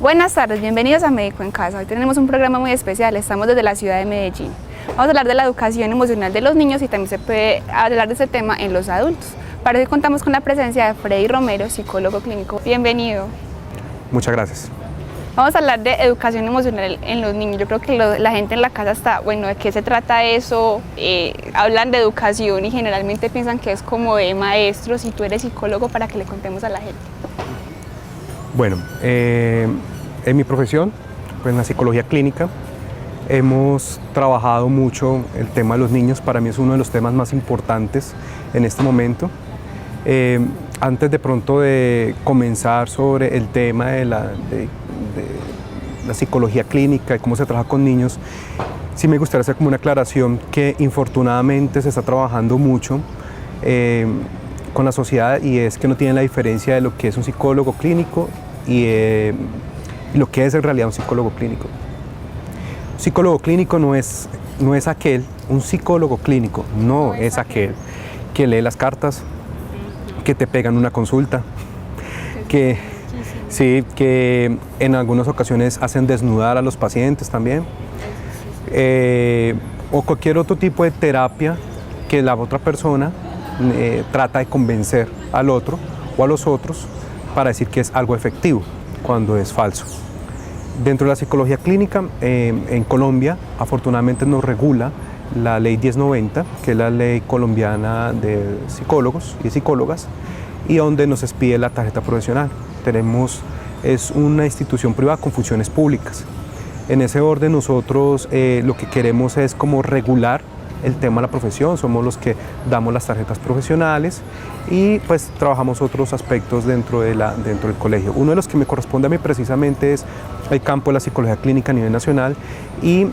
Buenas tardes, bienvenidos a Médico en Casa. Hoy tenemos un programa muy especial, estamos desde la ciudad de Medellín. Vamos a hablar de la educación emocional de los niños y también se puede hablar de este tema en los adultos. Para hoy contamos con la presencia de Freddy Romero, psicólogo clínico. Bienvenido. Muchas gracias. Vamos a hablar de educación emocional en los niños. Yo creo que la gente en la casa está, bueno, ¿de qué se trata eso? Hablan de educación y generalmente piensan que es como de maestros y tú eres psicólogo para que le contemos a la gente. Bueno, en mi profesión, pues en la psicología clínica, hemos trabajado mucho el tema de los niños. Para mí es uno de los temas más importantes en este momento. Antes de pronto de comenzar sobre el tema de la psicología clínica y cómo se trabaja con niños, sí me gustaría hacer como una aclaración que infortunadamente se está trabajando mucho con la sociedad, y es que no tienen la diferencia de lo que es un psicólogo clínico y lo que es en realidad un psicólogo clínico. Un psicólogo clínico no es aquel, un psicólogo clínico no es aquel que lee las cartas, que te pegan una consulta, que en algunas ocasiones hacen desnudar a los pacientes también, o cualquier otro tipo de terapia que la otra persona trata de convencer al otro o a los otros para decir que es algo efectivo, cuando es falso. Dentro de la psicología clínica, en Colombia, afortunadamente nos regula la ley 1090, que es la ley colombiana de psicólogos y psicólogas, y donde nos expide la tarjeta profesional. Es una institución privada con funciones públicas. En ese orden nosotros lo que queremos es como regular el tema de la profesión. Somos los que damos las tarjetas profesionales y pues trabajamos otros aspectos dentro del colegio. Uno de los que me corresponde a mí precisamente es el campo de la psicología clínica a nivel nacional, y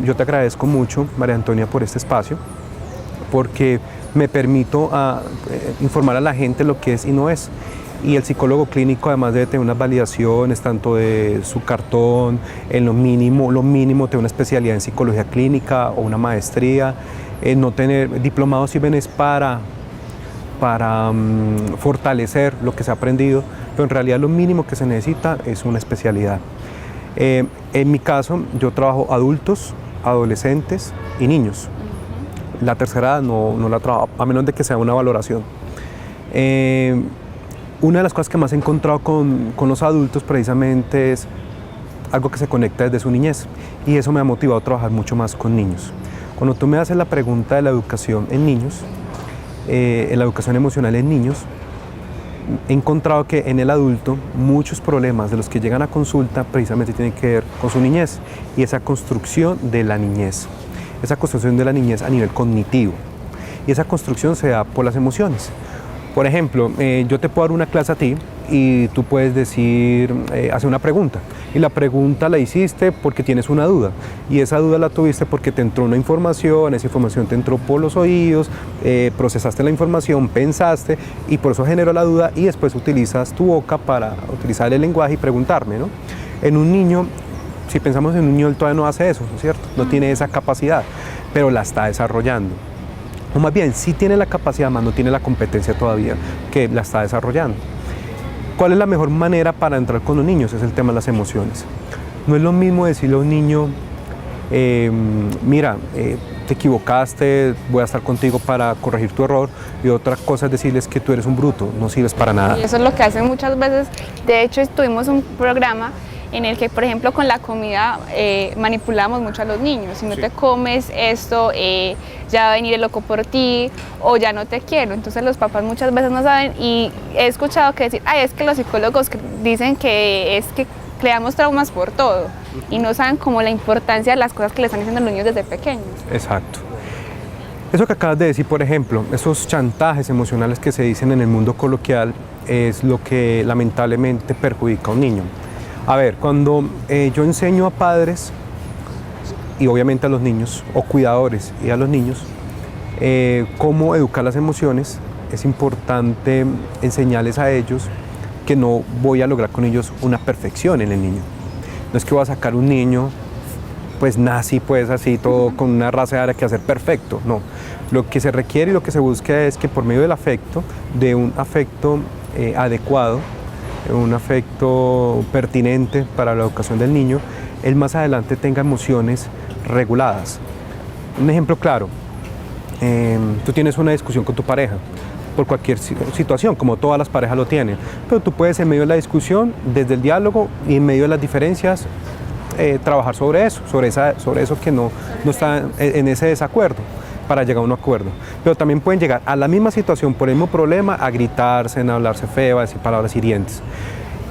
yo te agradezco mucho, María Antonia, por este espacio, porque me permito informar a la gente lo que es y no es. Y el psicólogo clínico además debe tener unas validaciones, tanto de su cartón, en lo mínimo tener una especialidad en psicología clínica o una maestría. No tener diplomados sirven es para fortalecer lo que se ha aprendido, pero en realidad lo mínimo que se necesita es una especialidad. En mi caso, yo trabajo adultos, adolescentes y niños. La tercera edad no la trabajo, a menos de que sea una valoración. Una de las cosas que más he encontrado con los adultos precisamente es algo que se conecta desde su niñez, y eso me ha motivado a trabajar mucho más con niños. Cuando tú me haces la pregunta de la educación en niños, en la educación emocional en niños, he encontrado que en el adulto muchos problemas de los que llegan a consulta precisamente tienen que ver con su niñez y esa construcción de la niñez. Esa construcción de la niñez a nivel cognitivo, y esa construcción se da por las emociones. Por ejemplo, yo te puedo dar una clase a ti y tú puedes decir, hacer una pregunta, y la pregunta la hiciste porque tienes una duda, y esa duda la tuviste porque te entró una información, esa información te entró por los oídos, procesaste la información, pensaste, y por eso generó la duda, y después utilizas tu boca para utilizar el lenguaje y preguntarme, ¿no? En un niño, si pensamos en un niño, él todavía no hace eso, ¿no es cierto? No tiene esa capacidad, pero la está desarrollando. O más bien, sí tiene la capacidad, más no tiene la competencia todavía, que la está desarrollando. ¿Cuál es la mejor manera para entrar con los niños? Es el tema de las emociones. No es lo mismo decirle a un niño, mira, te equivocaste, voy a estar contigo para corregir tu error, y otra cosa es decirles que tú eres un bruto, no sirves para nada. Y eso es lo que hacen muchas veces. De hecho, tuvimos un programa en el que, por ejemplo, con la comida manipulamos mucho a los niños. Si no te comes esto, ya va a venir el loco por ti, o ya no te quiero. Entonces los papás muchas veces no saben, y he escuchado que decir, es que los psicólogos dicen que es que creamos traumas por todo, y no saben como la importancia de las cosas que le están diciendo a los niños desde pequeños. Exacto. Eso que acabas de decir, por ejemplo, esos chantajes emocionales que se dicen en el mundo coloquial, es lo que lamentablemente perjudica a un niño. A ver, cuando yo enseño a padres y obviamente a los niños, o cuidadores y a los niños, cómo educar las emociones, es importante enseñarles a ellos que no voy a lograr con ellos una perfección en el niño. No es que voy a sacar un niño, pues nazi, pues así, todo con una raza de área que hacer perfecto, no. Lo que se requiere y lo que se busca es que por medio del afecto, de un afecto adecuado, un afecto pertinente para la educación del niño, él más adelante tenga emociones reguladas. Un ejemplo claro, tú tienes una discusión con tu pareja por cualquier situación, como todas las parejas lo tienen, pero tú puedes en medio de la discusión, desde el diálogo y en medio de las diferencias, trabajar sobre eso que no está en ese desacuerdo, para llegar a un acuerdo. Pero también pueden llegar a la misma situación, por el mismo problema, a gritarse, a hablarse feo, a decir palabras hirientes.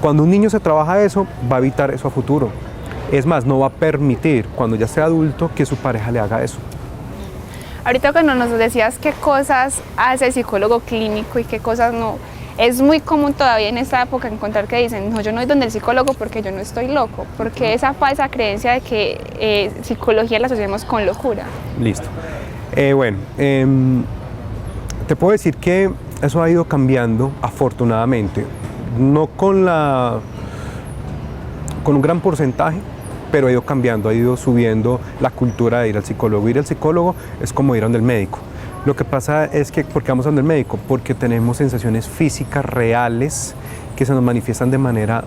Cuando un niño se trabaja eso, va a evitar eso a futuro. Es más, no va a permitir, cuando ya sea adulto, que su pareja le haga eso. Ahorita cuando nos decías qué cosas hace el psicólogo clínico y qué cosas no, es muy común todavía en esta época encontrar que dicen, no, yo no voy donde el psicólogo porque yo no estoy loco, porque esa falsa creencia de que psicología la asociamos con locura. Listo. Te puedo decir que eso ha ido cambiando, afortunadamente, no con un gran porcentaje, pero ha ido cambiando, ha ido subiendo la cultura de ir al psicólogo. Ir al psicólogo es como ir a donde el médico. Lo que pasa es que, ¿por qué vamos a donde el médico? Porque tenemos sensaciones físicas reales que se nos manifiestan de manera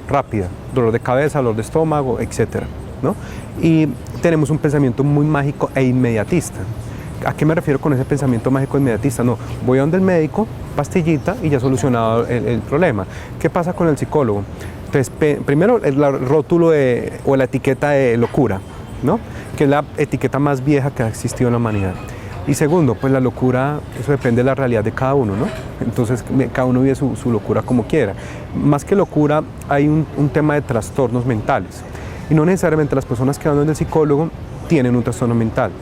rápida, dolor de cabeza, dolor de estómago, etc., ¿no? Y tenemos un pensamiento muy mágico e inmediatista. ¿A qué me refiero con ese pensamiento mágico e inmediatista? No, voy a donde el médico, pastillita y ya solucionado el problema. ¿Qué pasa con el psicólogo? Entonces, primero el rótulo o la etiqueta de locura, ¿no? Que es la etiqueta más vieja que ha existido en la humanidad. Y segundo, pues la locura, eso depende de la realidad de cada uno, ¿no? Entonces, cada uno vive su locura como quiera. Más que locura, hay un tema de trastornos mentales. Y no necesariamente las personas que van donde el psicólogo tienen un trastorno mental.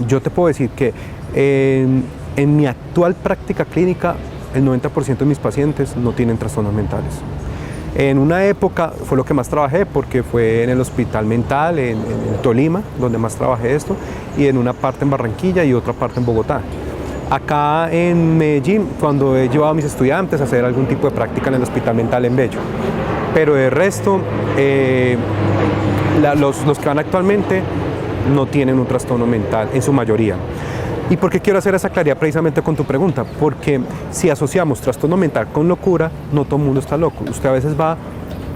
Yo te puedo decir que en mi actual práctica clínica, el 90% de mis pacientes no tienen trastornos mentales. En una época fue lo que más trabajé porque fue en el hospital mental, en Tolima, donde más trabajé esto, y en una parte en Barranquilla y otra parte en Bogotá. Acá en Medellín, cuando he llevado a mis estudiantes a hacer algún tipo de práctica en el hospital mental en Bello. Pero de resto, los que van actualmente no tienen un trastorno mental, en su mayoría. ¿Y por qué quiero hacer esa claridad precisamente con tu pregunta? Porque si asociamos trastorno mental con locura, no todo el mundo está loco. Usted a veces va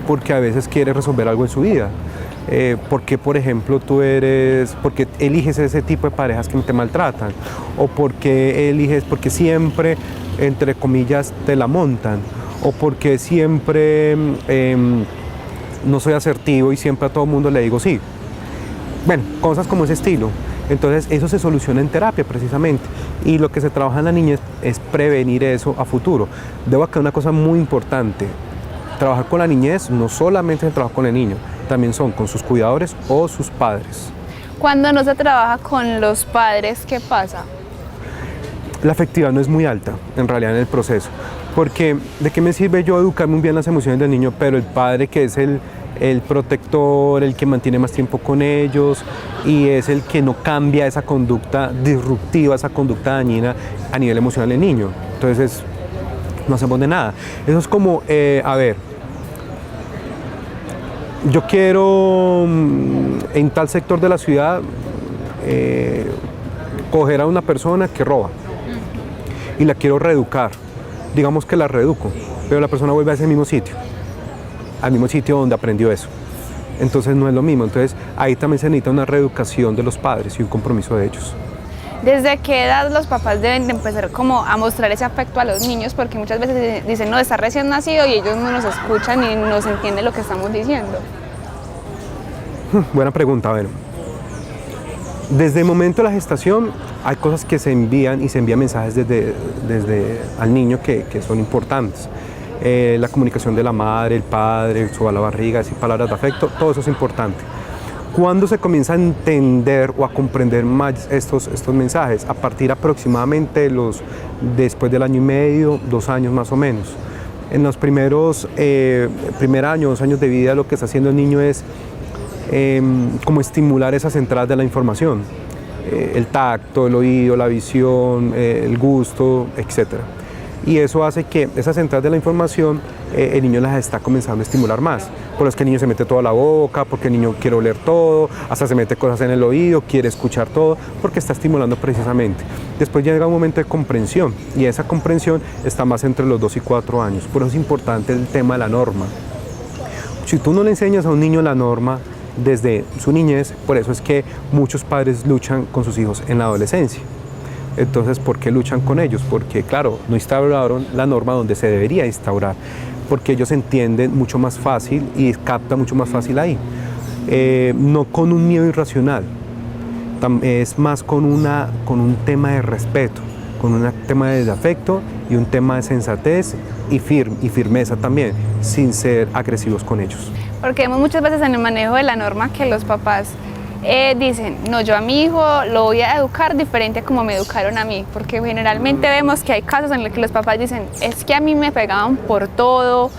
porque a veces quiere resolver algo en su vida. Porque, por ejemplo, porque eliges ese tipo de parejas que te maltratan. O porque siempre, entre comillas, te la montan. O porque siempre no soy asertivo y siempre a todo el mundo le digo sí. Bueno, cosas como ese estilo. Entonces eso se soluciona en terapia precisamente, y lo que se trabaja en la niñez es prevenir eso a futuro. Debo aclarar una cosa muy importante: trabajar con la niñez no solamente es el trabajo con el niño, también son con sus cuidadores o sus padres. Cuando no se trabaja con los padres, ¿qué pasa? La afectividad no es muy alta en realidad en el proceso, porque ¿de qué me sirve yo educar muy bien las emociones del niño, pero el padre, que es el protector, el que mantiene más tiempo con ellos y es el que no cambia esa conducta disruptiva, esa conducta dañina a nivel emocional del niño? Entonces no hacemos de nada. Eso es como, yo quiero en tal sector de la ciudad coger a una persona que roba y la quiero reeducar. Digamos que la reeduco, pero la persona vuelve a ese mismo sitio, al mismo sitio donde aprendió eso. Entonces no es lo mismo. Entonces ahí también se necesita una reeducación de los padres y un compromiso de ellos. ¿Desde qué edad los papás deben de empezar como a mostrar ese afecto a los niños? Porque muchas veces dicen, no, está recién nacido, y ellos no nos escuchan y no se entiende lo que estamos diciendo. Buena pregunta. A ver, desde el momento de la gestación hay cosas que se envían, y se envían mensajes desde al niño que son importantes. La comunicación de la madre, el padre, suba la barriga, decir palabras de afecto, todo eso es importante. ¿Cuándo se comienza a entender o a comprender más estos mensajes? A partir aproximadamente después del año y medio, 2 años más o menos. En los primer año, 2 años de vida, lo que está haciendo el niño es como estimular esas entradas de la información. El tacto, el oído, la visión, el gusto, etc. Y eso hace que esas entradas de la información el niño las está comenzando a estimular más. Por eso es que el niño se mete todo a la boca, porque el niño quiere oler todo, hasta se mete cosas en el oído, quiere escuchar todo, porque está estimulando precisamente. Después llega un momento de comprensión, y esa comprensión está más entre los 2 y 4 años. Por eso es importante el tema de la norma. Si tú no le enseñas a un niño la norma desde su niñez, por eso es que muchos padres luchan con sus hijos en la adolescencia. Entonces, ¿por qué luchan con ellos? Porque, claro, no instauraron la norma donde se debería instaurar, porque ellos entienden mucho más fácil y captan mucho más fácil ahí. No con un miedo irracional, es más con un tema de respeto, con un tema de afecto y un tema de sensatez y firmeza también, sin ser agresivos con ellos. Porque vemos muchas veces en el manejo de la norma que los papás dicen, no, yo a mi hijo lo voy a educar diferente a como me educaron a mí, porque generalmente vemos que hay casos en los que los papás dicen, es que a mí me pegaban por todo,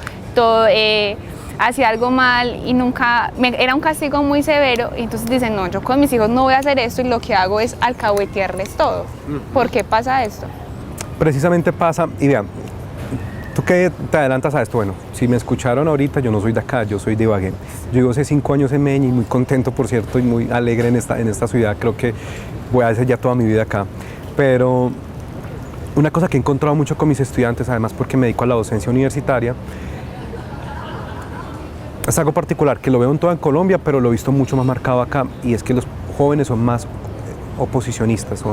hacía algo mal y nunca, era un castigo muy severo, y entonces dicen, no, yo con mis hijos no voy a hacer esto y lo que hago es alcahuetearles todo. ¿Por qué pasa esto? Precisamente pasa, y vean, ¿tú qué te adelantas a esto? Bueno, si me escucharon ahorita, yo no soy de acá, yo soy de Ibagué. Yo vivo hace 5 años en Medellín, muy contento, por cierto, y muy alegre en esta ciudad. Creo que voy a hacer ya toda mi vida acá. Pero una cosa que he encontrado mucho con mis estudiantes, además porque me dedico a la docencia universitaria, es algo particular, que lo veo en toda Colombia, pero lo he visto mucho más marcado acá, y es que los jóvenes son más oposicionistas,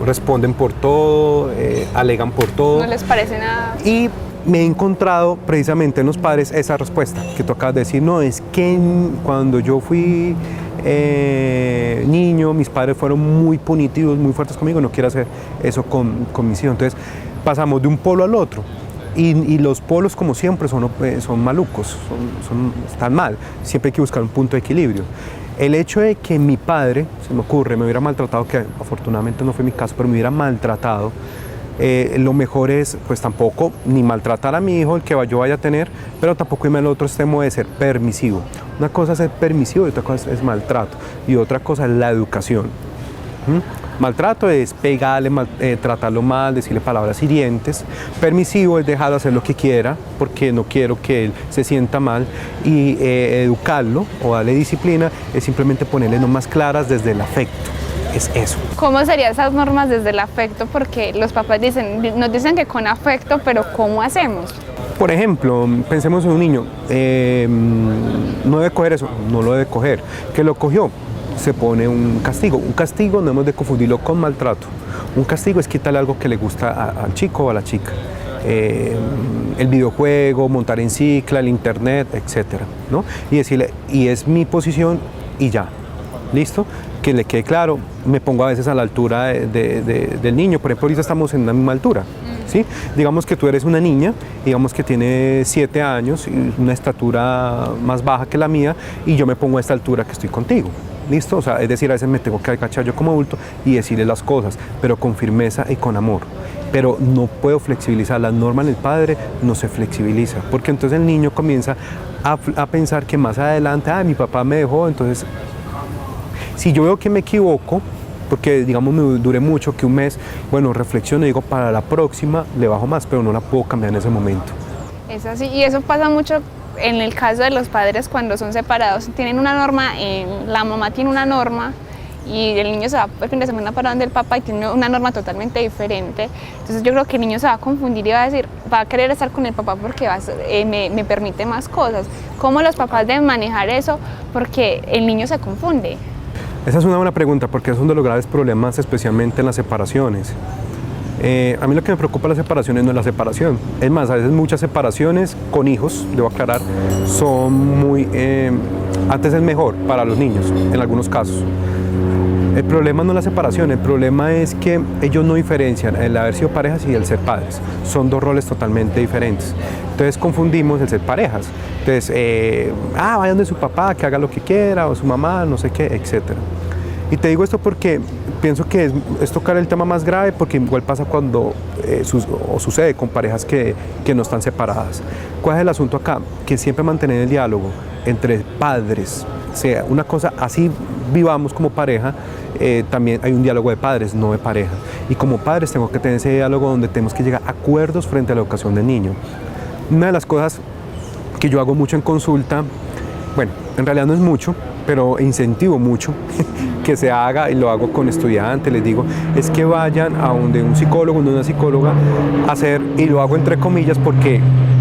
responden por todo, alegan por todo. No les parece nada. Y me he encontrado precisamente en los padres esa respuesta que tú acabas de decir, no, es que cuando yo fui niño, mis padres fueron muy punitivos, muy fuertes conmigo, no quiero hacer eso con mis hijos. Entonces pasamos de un polo al otro. Y los polos, como siempre, son malucos, están mal. Siempre hay que buscar un punto de equilibrio. El hecho de que mi padre, se me ocurre, me hubiera maltratado, que afortunadamente no fue mi caso, pero me hubiera maltratado, lo mejor es, pues tampoco, ni maltratar a mi hijo, el que yo vaya a tener, pero tampoco irme al otro extremo de ser permisivo. Una cosa es ser permisivo y otra cosa es maltrato. Y otra cosa es la educación. Maltrato es pegarle, tratarlo mal, decirle palabras hirientes. Permisivo es dejarlo hacer lo que quiera, porque no quiero que él se sienta mal. Y educarlo o darle disciplina es simplemente ponerle normas claras desde el afecto. Es eso. ¿Cómo serían esas normas desde el afecto? Porque los papás nos dicen que con afecto, pero ¿cómo hacemos? Por ejemplo, pensemos en un niño, no debe coger eso, no lo debe coger. ¿Qué lo cogió? Se pone un castigo. Un castigo no hemos de confundirlo con maltrato. Un castigo es quitarle algo que le gusta al chico o a la chica. El videojuego, montar en cicla, el internet, etcétera, ¿no? Y decirle, y es mi posición y ya. ¿Listo? Que le quede claro. Me pongo a veces a la altura del niño. Por ejemplo, ahorita estamos en la misma altura. ¿Sí? Digamos que tú eres una niña, digamos que tiene 7 años, una estatura más baja que la mía, y yo me pongo a esta altura que estoy contigo. ¿Listo? O sea, es decir, a veces me tengo que agachar yo como adulto y decirle las cosas, pero con firmeza y con amor. Pero no puedo flexibilizar. La norma en el padre no se flexibiliza, porque entonces el niño comienza a pensar que más adelante, mi papá me dejó, entonces, si yo veo que me equivoco, porque digamos me dure mucho, que un mes, bueno, reflexiono y digo, para la próxima le bajo más, pero no la puedo cambiar en ese momento. Es así, y eso pasa mucho en el caso de los padres cuando son separados. Tienen una norma, la mamá tiene una norma y el niño se va el fin de semana para donde el papá y tiene una norma totalmente diferente. Entonces yo creo que el niño se va a confundir y va a decir, va a querer estar con el papá porque me permite más cosas. ¿Cómo los papás deben manejar eso? Porque el niño se confunde. Esa es una buena pregunta, porque es uno de los graves problemas, especialmente en las separaciones. A mí lo que me preocupa de las separaciones no es la separación. Es más, a veces muchas separaciones con hijos, debo aclarar, son muy... antes es mejor para los niños, en algunos casos. El problema no es la separación, el problema es que ellos no diferencian el haber sido parejas y el ser padres. Son dos roles totalmente diferentes. Entonces confundimos el ser parejas. Entonces, vaya donde su papá, que haga lo que quiera, o su mamá, no sé qué, etc. Y te digo esto porque pienso que es tocar el tema más grave, porque igual pasa cuando sucede con parejas que no están separadas. ¿Cuál es el asunto acá? Que siempre mantener el diálogo entre padres, sea una cosa así vivamos como pareja, también hay un diálogo de padres, no de pareja. Y como padres tengo que tener ese diálogo donde tenemos que llegar a acuerdos frente a la educación del niño. Una de las cosas que yo hago mucho en consulta, bueno, en realidad no es mucho, pero incentivo mucho que se haga, y lo hago con estudiantes, les digo, es que vayan a donde un psicólogo, donde una psicóloga, a hacer, y lo hago entre comillas porque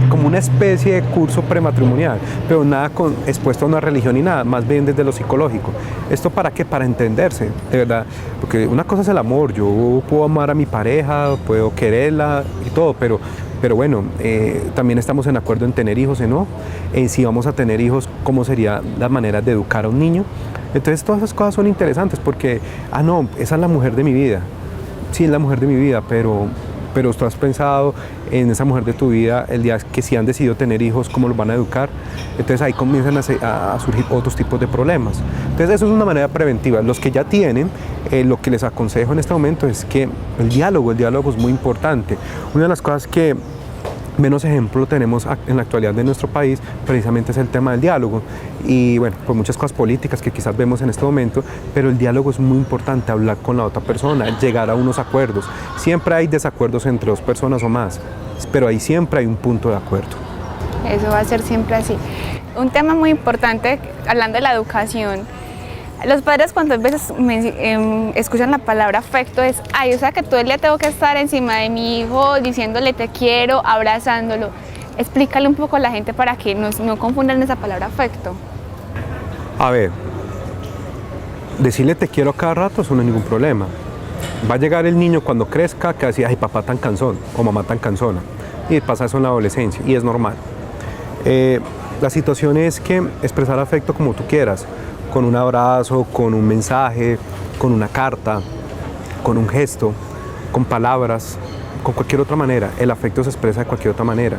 como una especie de curso prematrimonial, pero nada expuesto a una religión ni nada, más bien desde lo psicológico. ¿Esto para qué? Para entenderse, de verdad, porque una cosa es el amor, yo puedo amar a mi pareja, puedo quererla y todo, pero bueno, también estamos en acuerdo en tener hijos, ¿no? Si vamos a tener hijos, ¿cómo sería la manera de educar a un niño? Entonces todas esas cosas son interesantes porque, no, esa es la mujer de mi vida. Sí, es la mujer de mi vida, pero tú has pensado en esa mujer de tu vida el día que si han decidido tener hijos, ¿cómo los van a educar? Entonces ahí comienzan a surgir otros tipos de problemas. Entonces eso es una manera preventiva. Los que ya tienen, lo que les aconsejo en este momento es que el diálogo es muy importante. Una de las cosas que menos ejemplo tenemos en la actualidad de nuestro país precisamente es el tema del diálogo, y bueno, por muchas cosas políticas que quizás vemos en este momento, pero el diálogo es muy importante, hablar con la otra persona, llegar a unos acuerdos. Siempre hay desacuerdos entre dos personas o más, pero ahí siempre hay un punto de acuerdo. Eso va a ser siempre así. Un tema muy importante, hablando de la educación, los padres cuando a veces escuchan la palabra afecto es, o sea que todo el día tengo que estar encima de mi hijo diciéndole te quiero, abrazándolo. Explícale un poco a la gente para que no confundan esa palabra afecto. A ver, decirle te quiero cada rato, eso no es ningún problema. Va a llegar el niño cuando crezca que va a decir, ay, papá tan cansón o mamá tan cansona. Y pasa eso en la adolescencia y es normal. La situación es que expresar afecto como tú quieras, con un abrazo, con un mensaje, con una carta, con un gesto, con palabras, con cualquier otra manera. El afecto se expresa de cualquier otra manera.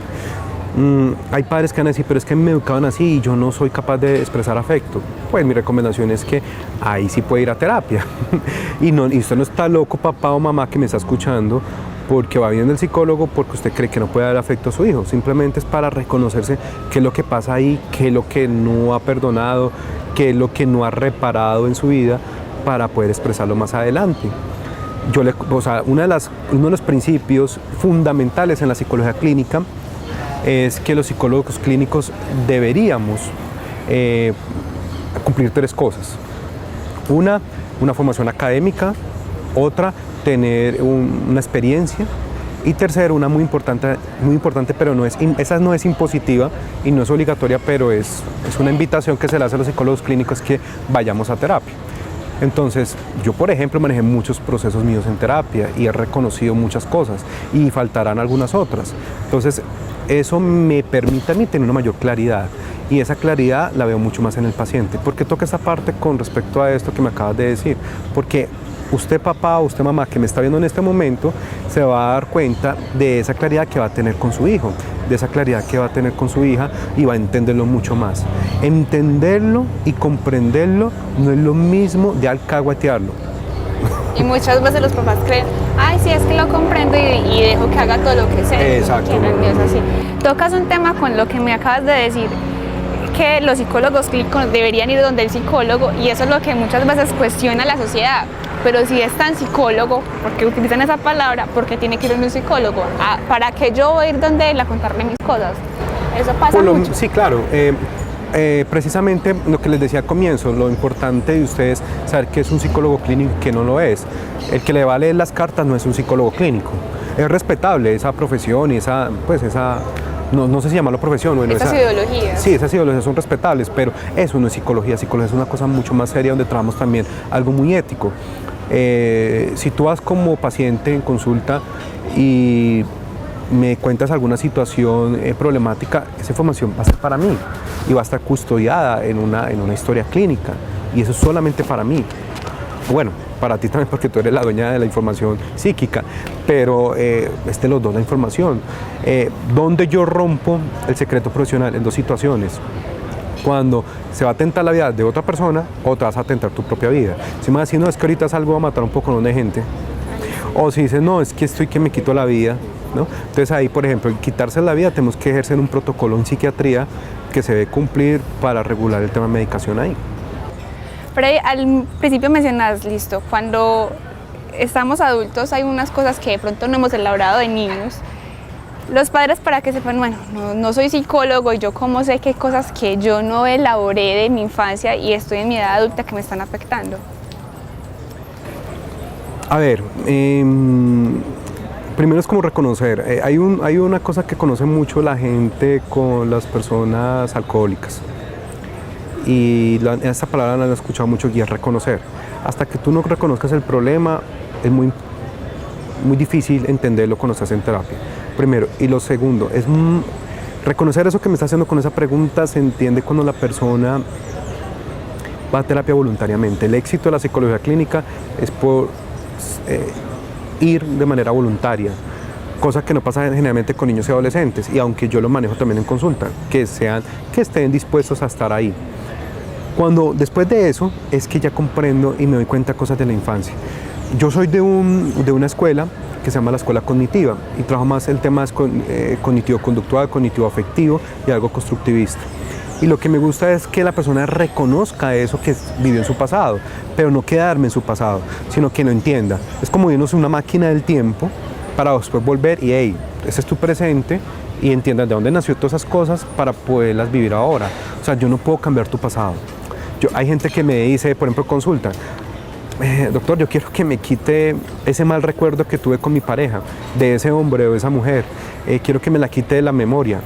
Hay padres que van a decir, pero es que me educaban así y yo no soy capaz de expresar afecto. Pues mi recomendación es que ahí sí puede ir a terapia. y usted no está loco, papá o mamá, que me está escuchando, porque va viendo el psicólogo porque usted cree que no puede dar afecto a su hijo. Simplemente es para reconocerse qué es lo que pasa ahí, qué es lo que no ha perdonado, qué es lo que no ha reparado en su vida para poder expresarlo más adelante. Uno de los principios fundamentales en la psicología clínica es que los psicólogos clínicos deberíamos cumplir 3 cosas. Una formación académica, otra, tener una experiencia, y tercero, una muy importante, pero esa no es impositiva y no es obligatoria, pero es una invitación que se le hace a los psicólogos clínicos, que vayamos a terapia. Entonces, yo por ejemplo manejé muchos procesos míos en terapia y he reconocido muchas cosas y faltarán algunas otras. Entonces, eso me permite a mí tener una mayor claridad, y esa claridad la veo mucho más en el paciente. ¿Por qué toca esa parte con respecto a esto que me acabas de decir? Porque usted papá o usted mamá que me está viendo en este momento se va a dar cuenta de esa claridad que va a tener con su hijo, de esa claridad que va a tener con su hija, y va a entenderlo mucho más. Entenderlo y comprenderlo no es lo mismo de alcahuetearlo. Y muchas veces los papás creen, sí, es que lo comprendo y dejo que haga todo lo que sea. Exacto. No es así. Tocas un tema con lo que me acabas de decir, que los psicólogos clínicos deberían ir donde el psicólogo, y eso es lo que muchas veces cuestiona la sociedad. Pero si es tan psicólogo, ¿por qué utilizan esa palabra? ¿Por qué tiene que ir a un psicólogo? ¿Para qué yo voy a ir donde él a contarle mis cosas? Eso pasa mucho. Sí, claro. Precisamente lo que les decía al comienzo, lo importante de ustedes es saber qué es un psicólogo clínico y qué no lo es. El que le va a leer las cartas no es un psicólogo clínico. Es respetable esa profesión y no sé si llamarlo profesión. Bueno, esas ideologías. Sí, esas ideologías son respetables, pero eso no es psicología. Psicología es una cosa mucho más seria, donde trabajamos también algo muy ético. Si tú vas como paciente en consulta y me cuentas alguna situación problemática, esa información va a ser para mí y va a estar custodiada en una historia clínica, y eso es solamente para mí. Bueno, para ti también, porque tú eres la dueña de la información psíquica, pero es de los dos la información. ¿Dónde yo rompo el secreto profesional? En 2 situaciones. Cuando se va a atentar la vida de otra persona, o te vas a atentar tu propia vida. Si me vas a decir, no, es que ahorita salgo a matar un poco de gente, o si dices, no, es que estoy que me quito la vida, ¿no? Entonces ahí, por ejemplo, en quitarse la vida tenemos que ejercer un protocolo en psiquiatría que se debe cumplir para regular el tema de medicación ahí. Pero al principio mencionas, listo, cuando estamos adultos hay unas cosas que de pronto no hemos elaborado de niños. Los padres, para que sepan, bueno, no soy psicólogo y yo como sé que hay cosas que yo no elaboré de mi infancia y estoy en mi edad adulta que me están afectando. A ver, primero es como reconocer. Hay una cosa que conoce mucho la gente con las personas alcohólicas. Y esta palabra la han escuchado mucho y es reconocer. Hasta que tú no reconozcas el problema, es muy difícil entenderlo cuando estás en terapia. Primero. Y lo segundo, es reconocer eso que me está haciendo con esa pregunta se entiende cuando la persona va a terapia voluntariamente. El éxito de la psicología clínica es por ir de manera voluntaria, cosa que no pasa generalmente con niños y adolescentes, y aunque yo lo manejo también en consulta, que estén dispuestos a estar ahí. Después de eso es que ya comprendo y me doy cuenta de cosas de la infancia. Yo soy de una escuela que se llama la escuela cognitiva y trabajo más el tema cognitivo-conductual, cognitivo-afectivo y algo constructivista. Y lo que me gusta es que la persona reconozca eso que vivió en su pasado, pero no quedarme en su pasado, sino que lo entienda. Es como irnos en una máquina del tiempo para después volver y, hey, ese es tu presente y entiendas de dónde nació todas esas cosas para poderlas vivir ahora. O sea, yo no puedo cambiar tu pasado. Hay gente que me dice, por ejemplo, consulta, doctor, yo quiero que me quite ese mal recuerdo que tuve con mi pareja, de ese hombre o de esa mujer, quiero que me la quite de la memoria.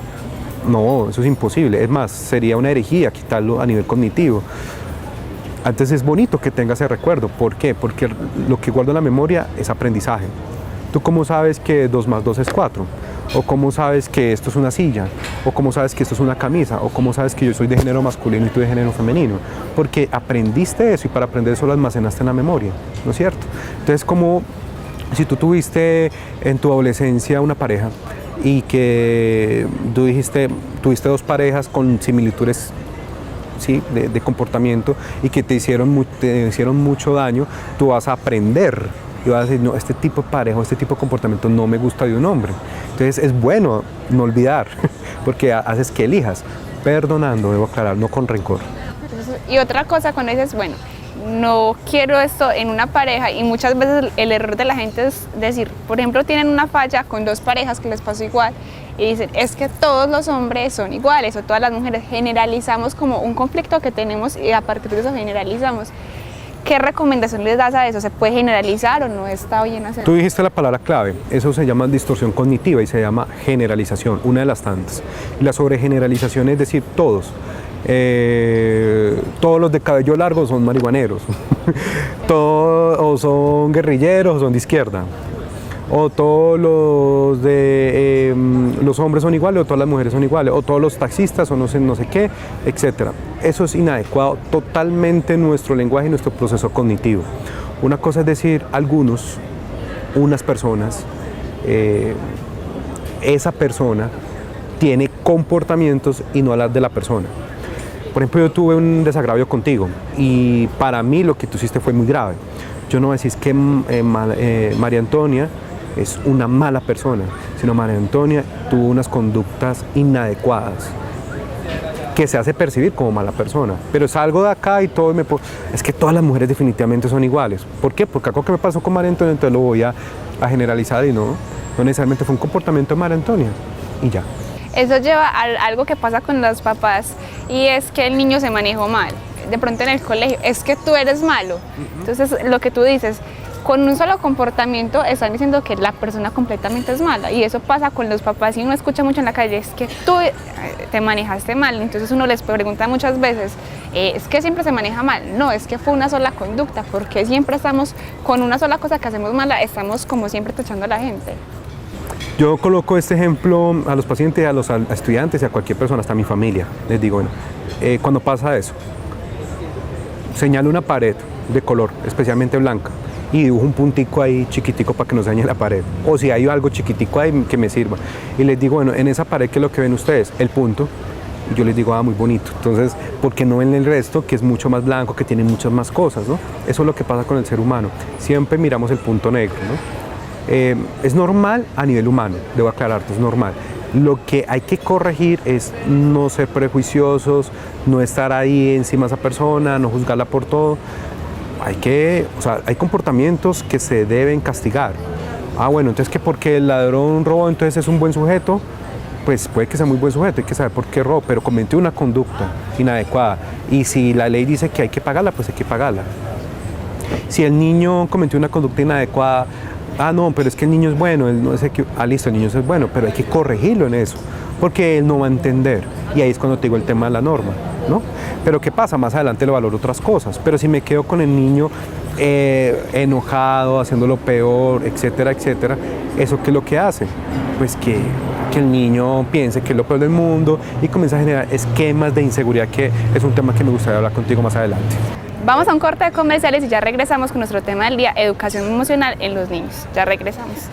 No, eso es imposible, es más, sería una herejía quitarlo a nivel cognitivo. Antes es bonito que tenga ese recuerdo, ¿por qué? Porque lo que guardo en la memoria es aprendizaje. ¿Tú cómo sabes que 2 más 2 es 4? ¿O cómo sabes que esto es una silla? ¿O cómo sabes que esto es una camisa? ¿O cómo sabes que yo soy de género masculino y tú de género femenino? Porque aprendiste eso y para aprender eso lo almacenaste en la memoria, ¿no es cierto? Entonces, como si tú tuviste en tu adolescencia una pareja y que tú tuviste 2 parejas con similitudes, ¿sí?, de comportamiento y que te hicieron mucho daño, tú vas a aprender y vas a decir, no, este tipo de pareja, este tipo de comportamiento no me gusta de un hombre. Entonces es bueno no olvidar, porque haces que elijas, perdonando, debo aclarar, no con rencor. Y otra cosa cuando dices, bueno, no quiero esto en una pareja, y muchas veces el error de la gente es decir, por ejemplo, tienen una falla con 2 parejas que les pasó igual y dicen, es que todos los hombres son iguales o todas las mujeres, generalizamos como un conflicto que tenemos y a partir de eso generalizamos. ¿Qué recomendación les das a eso? ¿Se puede generalizar o no está bien hacerlo? Tú dijiste la palabra clave, eso se llama distorsión cognitiva y se llama generalización, una de las tantas. La sobregeneralización es decir, todos los de cabello largo son marihuaneros, todos o son guerrilleros o son de izquierda, o todos los hombres son iguales o todas las mujeres son iguales, o todos los taxistas o no sé qué, etc. Eso es inadecuado totalmente en nuestro lenguaje y nuestro proceso cognitivo. Una cosa es decir unas personas, esa persona tiene comportamientos y no hablar de la persona. Por ejemplo, yo tuve un desagravio contigo y para mí lo que tú hiciste fue muy grave. Yo no voy a decir que María Antonia es una mala persona, sino María Antonia tuvo unas conductas inadecuadas que se hace percibir como mala persona, pero salgo de acá y todo es que todas las mujeres definitivamente son iguales. ¿Por qué? Porque algo que me pasó con María Antonia, entonces lo voy a generalizar y no necesariamente fue un comportamiento de María Antonia y ya. Eso lleva a algo que pasa con los papás y es que el niño se manejó mal. De pronto en el colegio, es que tú eres malo. Entonces lo que tú dices, con un solo comportamiento están diciendo que la persona completamente es mala y eso pasa con los papás y uno escucha mucho en la calle, es que tú te manejaste mal, entonces uno les pregunta muchas veces, es que siempre se maneja mal, no, es que fue una sola conducta, porque siempre estamos con una sola cosa que hacemos mala, estamos como siempre tachando a la gente. Yo coloco este ejemplo a los pacientes, a los estudiantes y a cualquier persona, hasta a mi familia, les digo, bueno, cuando pasa eso, señalo una pared de color, especialmente blanca, y dibujo un puntico ahí chiquitico para que no se dañe la pared, o si hay algo chiquitico ahí que me sirva, y les digo, bueno, en esa pared, ¿qué es lo que ven ustedes? El punto, y yo les digo, muy bonito, entonces, ¿por qué no ven el resto, que es mucho más blanco, que tiene muchas más cosas, ¿no? Eso es lo que pasa con el ser humano, siempre miramos el punto negro, ¿no? Es normal a nivel humano, debo aclararte, es normal. Lo que hay que corregir es no ser prejuiciosos, no estar ahí encima de esa persona, no juzgarla por todo. Hay comportamientos que se deben castigar. Bueno, entonces que porque el ladrón robó, entonces es un buen sujeto. Pues puede que sea muy buen sujeto, hay que saber por qué robó, pero cometió una conducta inadecuada. Y si la ley dice que hay que pagarla, pues hay que pagarla. Si el niño cometió una conducta inadecuada, no, pero es que el niño es bueno, él no es listo, el niño es bueno, pero hay que corregirlo en eso, porque él no va a entender. Y ahí es cuando te digo el tema de la norma, ¿no? Pero ¿qué pasa? Más adelante le valoro otras cosas, pero si me quedo con el niño enojado, haciéndolo peor, etcétera, etcétera, ¿eso qué es lo que hace? Pues que el niño piense que es lo peor del mundo y comienza a generar esquemas de inseguridad, que es un tema que me gustaría hablar contigo más adelante. Vamos a un corte de comerciales y ya regresamos con nuestro tema del día, educación emocional en los niños. Ya regresamos.